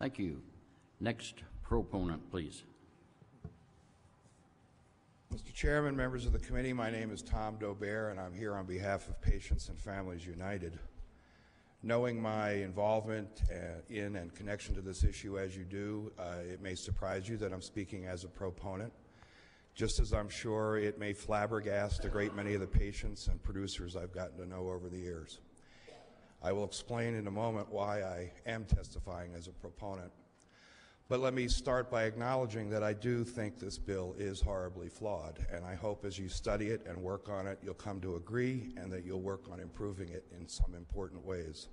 Thank you. Next proponent, please. Mr. Chairman, members of the committee, my name is Tom Daubert, and I'm here on behalf of Patients and Families United. Knowing my involvement in and connection to this issue as you do, it may surprise you that I'm speaking as a proponent, just as I'm sure it may flabbergast a great many of the patients and producers I've gotten to know over the years. I will explain in a moment why I am testifying as a proponent. But let me start by acknowledging that I do think this bill is horribly flawed, and I hope as you study it and work on it, you'll come to agree and that you'll work on improving it in some important ways.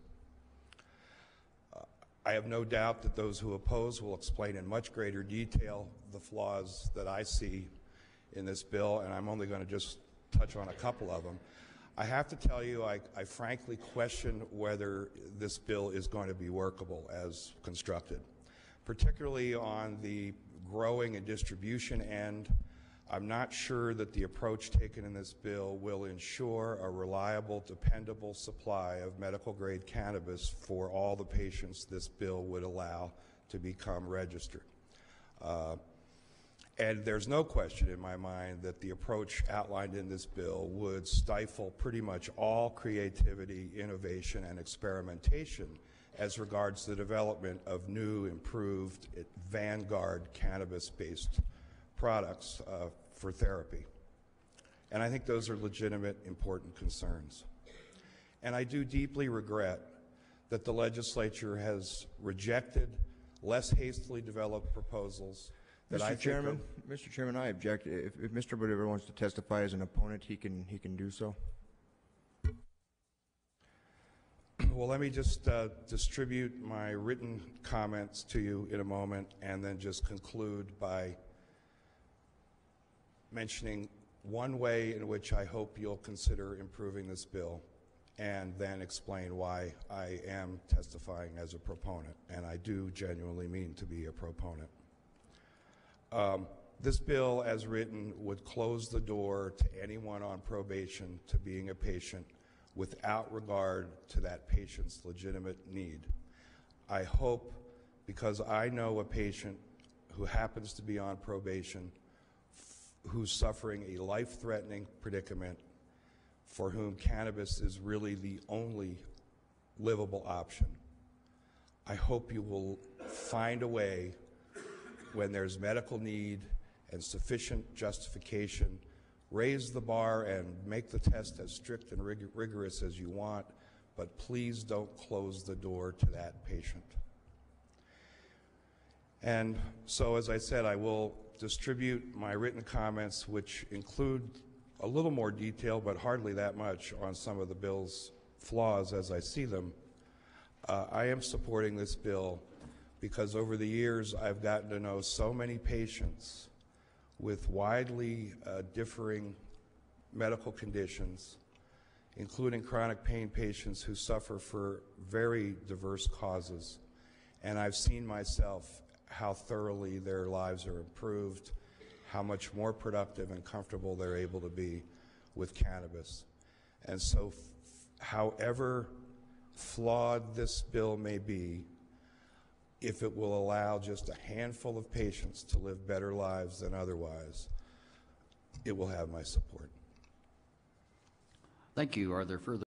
I have no doubt that those who oppose will explain in much greater detail the flaws that I see in this bill, and I'm only going to just touch on a couple of them. I have to tell you, I frankly question whether this bill is going to be workable as constructed. Particularly on the growing and distribution end, I'm not sure that the approach taken in this bill will ensure a reliable, dependable supply of medical-grade cannabis for all the patients this bill would allow to become registered. And there's no question in my mind that the approach outlined in this bill would stifle pretty much all creativity, innovation, and experimentation as regards the development of new, improved, vanguard cannabis-based products for therapy. And I think those are legitimate, important concerns. And I do deeply regret that the legislature has rejected less hastily developed proposals that Mr. Chairman, I object. If Mr. Bolivar wants to testify as an opponent, he can do so. Well, let me just distribute my written comments to you in a moment and then just conclude by mentioning one way in which I hope you'll consider improving this bill and then explain why I am testifying as a proponent, and I do genuinely mean to be a proponent. This bill, as written, would close the door to anyone on probation to being a patient without regard to that patient's legitimate need. I hope, because I know a patient who happens to be on probation who's suffering a life-threatening predicament for whom cannabis is really the only livable option. I hope you will find a way when there's medical need and sufficient justification, raise the bar and make the test as strict and rigorous as you want, but please don't close the door to that patient. And so, as I said, I will distribute my written comments, which include a little more detail, but hardly that much, on some of the bill's flaws as I see them. I am supporting this bill because over the years I've gotten to know so many patients with widely differing medical conditions, including chronic pain patients who suffer for very diverse causes. And I've seen myself how thoroughly their lives are improved, how much more productive and comfortable they're able to be with cannabis. And so, however flawed this bill may be, if it will allow just a handful of patients to live better lives than otherwise, it will have my support. Thank you. Are there further